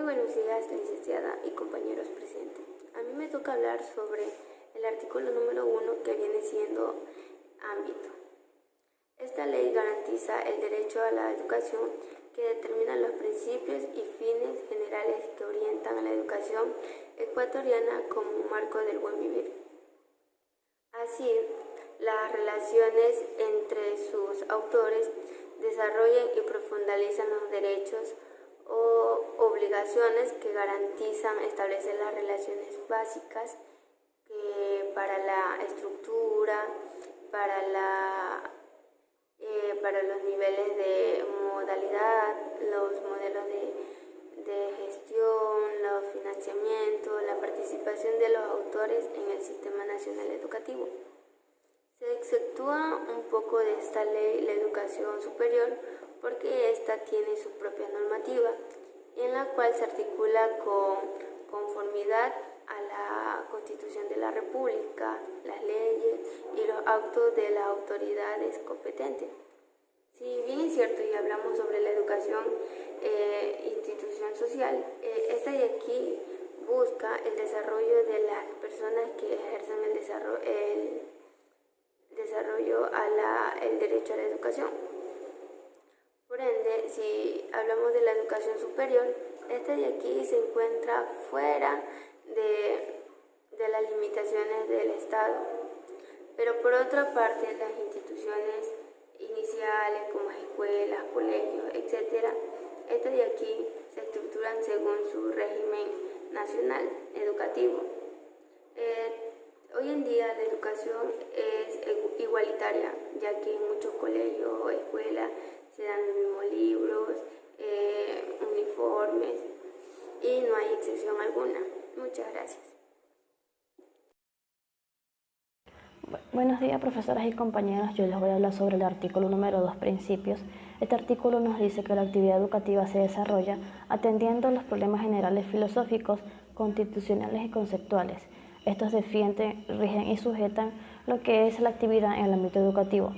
buenos días, licenciada y compañeros presentes. A mí me toca hablar sobre el artículo número 1 que viene siendo ámbito. Esta ley garantiza el derecho a la educación que determina los principios y fines generales que orientan a la educación ecuatoriana como un marco del buen vivir. Así, las relaciones entre sus autores desarrollan y profundizan los derechos o obligaciones que garantizan establecer las relaciones básicas para la estructura, para los niveles de modalidad, los modelos de gestión, los financiamientos, la participación de los autores en el Sistema Nacional Educativo. Se exceptúa un poco de esta ley la educación superior porque ésta tiene su propia normativa, en la cual se articula con conformidad a la Constitución de la República, las leyes y los actos de las autoridades competentes. Si bien es cierto y hablamos sobre la educación institución social, esta de aquí busca el desarrollo de las personas que ejercen el derecho a la educación. Por ende, si hablamos de la educación superior, esta de aquí se encuentra fuera de las limitaciones del Estado. Pero por otra parte, las instituciones iniciales como escuelas, colegios, etc., estas de aquí se estructuran según su régimen nacional educativo. Hoy en día la educación es igualitaria, ya que en muchos colegios o escuelas se dan los mismos libros, uniformes y no hay excepción alguna. Muchas gracias. Buenos días, profesoras y compañeros. Yo les voy a hablar sobre el artículo número 2, principios. Este artículo nos dice que la actividad educativa se desarrolla atendiendo los problemas generales filosóficos, constitucionales y conceptuales. Estos defienden, rigen y sujetan lo que es la actividad en el ámbito educativo.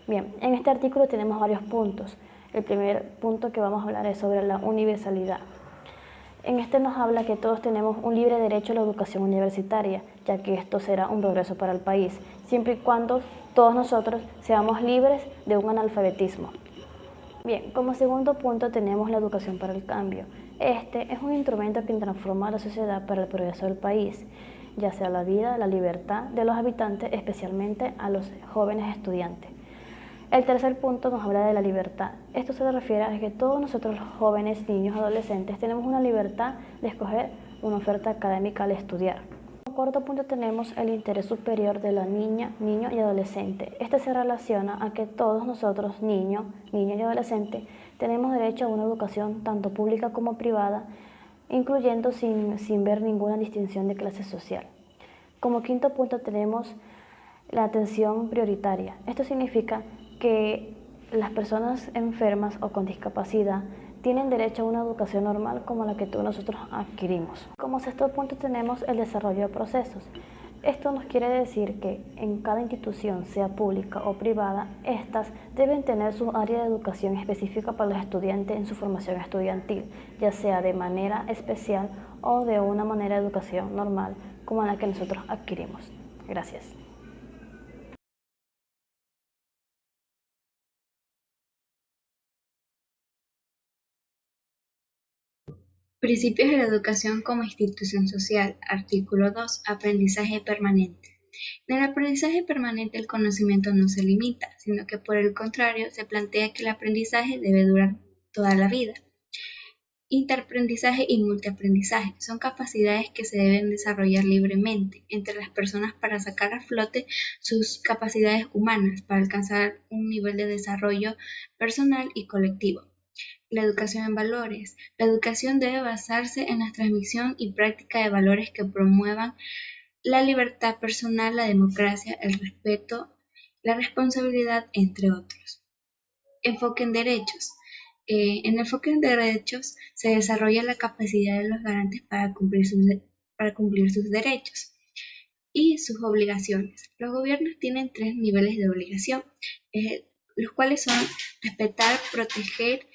Bien, en este artículo tenemos varios puntos. El primer punto que vamos a hablar es sobre la universalidad. En este nos habla que todos tenemos un libre derecho a la educación universitaria, ya que esto será un progreso para el país, siempre y cuando todos nosotros seamos libres de un analfabetismo. Bien, como segundo punto tenemos la educación para el cambio. Este es un instrumento que transforma a la sociedad para el progreso del país, ya sea la vida, la libertad de los habitantes, especialmente a los jóvenes estudiantes. El tercer punto nos habla de la libertad. Esto se refiere a que todos nosotros los jóvenes, niños, adolescentes tenemos una libertad de escoger una oferta académica al estudiar. Como cuarto punto tenemos el interés superior de la niña, niño y adolescente. Este se relaciona a que todos nosotros, niños y adolescentes, tenemos derecho a una educación tanto pública como privada, incluyendo sin ver ninguna distinción de clase social. Como quinto punto tenemos la atención prioritaria. Esto significa que las personas enfermas o con discapacidad tienen derecho a una educación normal como la que todos nosotros adquirimos. Como sexto punto tenemos el desarrollo de procesos. Esto nos quiere decir que en cada institución, sea pública o privada, estas deben tener su área de educación específica para los estudiantes en su formación estudiantil, ya sea de manera especial o de una manera de educación normal como la que nosotros adquirimos. Gracias. Principios de la educación como institución social. Artículo 2. Aprendizaje permanente. En el aprendizaje permanente el conocimiento no se limita, sino que por el contrario se plantea que el aprendizaje debe durar toda la vida. Interaprendizaje y multiaprendizaje son capacidades que se deben desarrollar libremente entre las personas para sacar a flote sus capacidades humanas para alcanzar un nivel de desarrollo personal y colectivo. La educación en valores. La educación debe basarse en la transmisión y práctica de valores que promuevan la libertad personal, la democracia, el respeto, la responsabilidad, entre otros. Enfoque en derechos. En el enfoque en derechos se desarrolla la capacidad de los garantes para cumplir sus derechos y sus obligaciones. Los gobiernos tienen 3 niveles de obligación, los cuales son respetar, proteger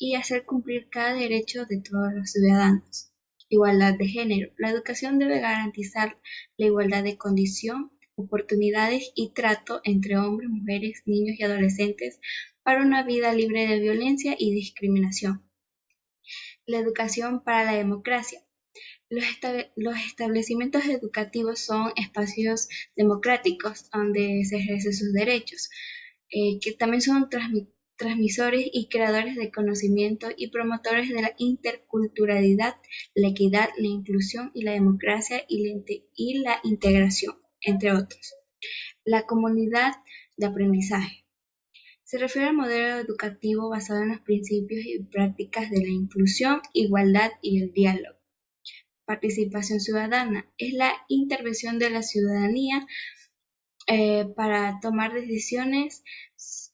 y hacer cumplir cada derecho de todos los ciudadanos. Igualdad de género. La educación debe garantizar la igualdad de condición, oportunidades y trato entre hombres, mujeres, niños y adolescentes para una vida libre de violencia y discriminación. La educación para la democracia. Los establecimientos educativos son espacios democráticos donde se ejercen sus derechos, que también son transmisores y creadores de conocimiento y promotores de la interculturalidad, la equidad, la inclusión y la democracia y la integración, entre otros. La comunidad de aprendizaje. Se refiere al modelo educativo basado en los principios y prácticas de la inclusión, igualdad y el diálogo. Participación ciudadana es la intervención de la ciudadanía para tomar decisiones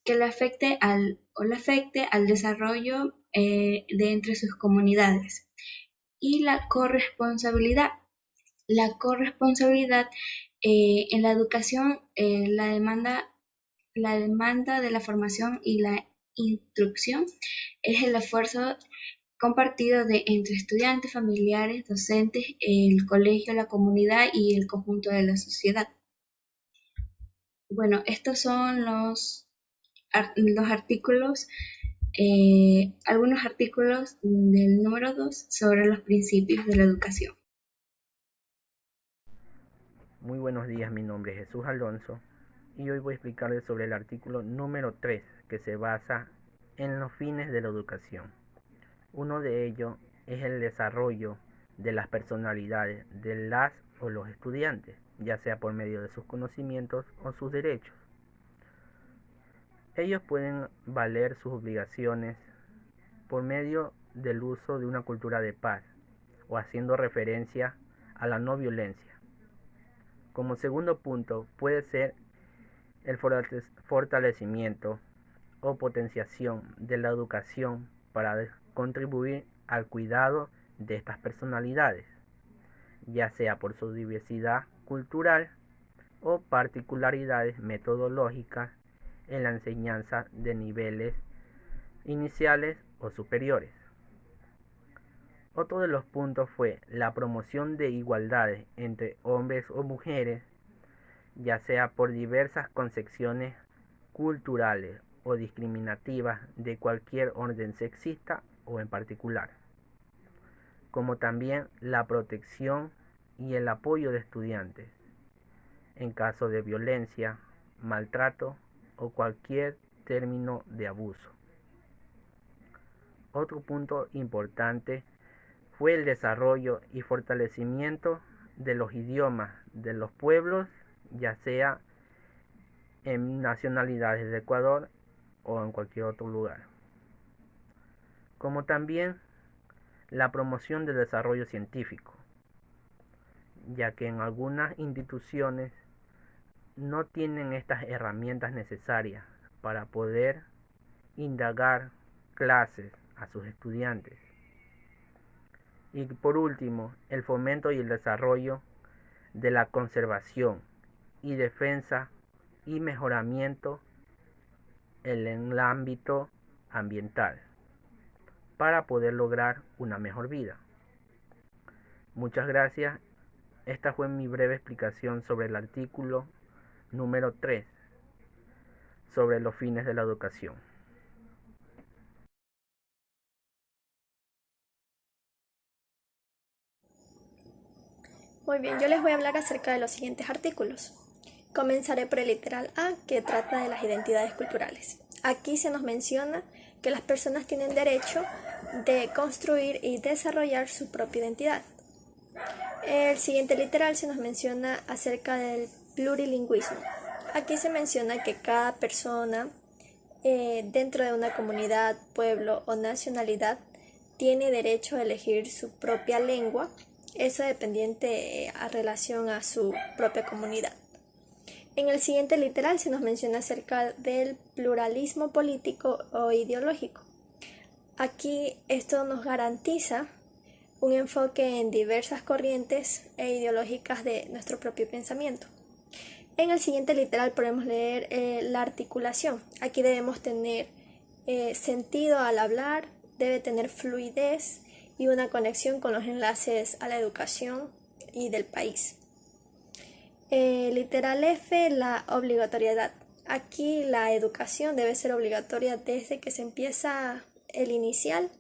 que le afecte al desarrollo de entre sus comunidades. Y la corresponsabilidad. La corresponsabilidad en la educación, la demanda de la formación y la instrucción es el esfuerzo compartido entre estudiantes, familiares, docentes, el colegio, la comunidad y el conjunto de la sociedad. Bueno, estos son los artículos, algunos artículos del número 2 sobre los principios de la educación. Muy buenos días, mi nombre es Jesús Alonso y hoy voy a explicarles sobre el artículo número 3 que se basa en los fines de la educación. Uno de ellos es el desarrollo de las personalidades de las o los estudiantes, ya sea por medio de sus conocimientos o sus derechos. Ellos pueden valer sus obligaciones por medio del uso de una cultura de paz o haciendo referencia a la no violencia. Como segundo punto puede ser el fortalecimiento o potenciación de la educación para contribuir al cuidado de estas personalidades, ya sea por su diversidad cultural o particularidades metodológicas en la enseñanza de niveles iniciales o superiores. Otro de los puntos fue la promoción de igualdades entre hombres o mujeres, ya sea por diversas concepciones culturales o discriminativas de cualquier orden sexista o en particular, como también la protección y el apoyo de estudiantes en caso de violencia, maltrato o cualquier término de abuso. Otro punto importante fue el desarrollo y fortalecimiento de los idiomas de los pueblos, ya sea en nacionalidades de Ecuador o en cualquier otro lugar. Como también la promoción del desarrollo científico, ya que en algunas instituciones no tienen estas herramientas necesarias para poder indagar clases a sus estudiantes. Y por último, el fomento y el desarrollo de la conservación y defensa y mejoramiento en el ámbito ambiental para poder lograr una mejor vida. Muchas gracias. Esta fue mi breve explicación sobre el artículo número 3 sobre los fines de la educación. Muy bien, yo les voy a hablar acerca de los siguientes artículos. Comenzaré por el literal A, que trata de las identidades culturales. Aquí se nos menciona que las personas tienen derecho de construir y desarrollar su propia identidad. El siguiente literal se nos menciona acerca del plurilingüismo. Aquí se menciona que cada persona dentro de una comunidad, pueblo o nacionalidad tiene derecho a elegir su propia lengua, eso dependiente a relación a su propia comunidad. En el siguiente literal se nos menciona acerca del pluralismo político o ideológico. Aquí esto nos garantiza un enfoque en diversas corrientes e ideológicas de nuestro propio pensamiento. En el siguiente literal podemos leer la articulación. Aquí debemos tener sentido al hablar, debe tener fluidez y una conexión con los enlaces a la educación y del país. Literal F, la obligatoriedad. Aquí la educación debe ser obligatoria desde que se empieza el inicial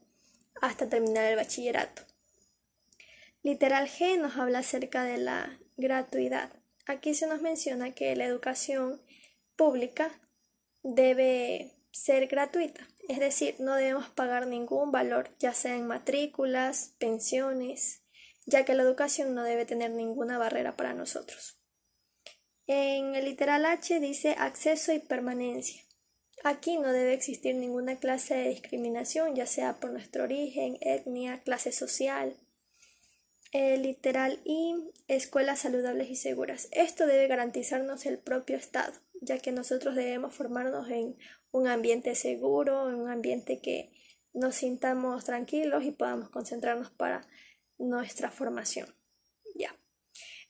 hasta terminar el bachillerato. Literal G nos habla acerca de la gratuidad. Aquí se nos menciona que la educación pública debe ser gratuita, es decir, no debemos pagar ningún valor, ya sea en matrículas, pensiones, ya que la educación no debe tener ninguna barrera para nosotros. En el literal H dice acceso y permanencia. Aquí no debe existir ninguna clase de discriminación, ya sea por nuestro origen, etnia, clase social. El literal I, escuelas saludables y seguras. Esto debe garantizarnos el propio Estado, ya que nosotros debemos formarnos en un ambiente seguro, en un ambiente que nos sintamos tranquilos y podamos concentrarnos para nuestra formación. Ya.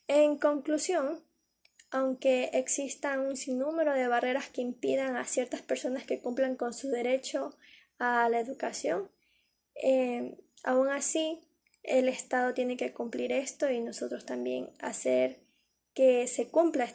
En conclusión, aunque existan un sinnúmero de barreras que impidan a ciertas personas que cumplan con su derecho a la educación, aún así el Estado tiene que cumplir esto y nosotros también hacer que se cumpla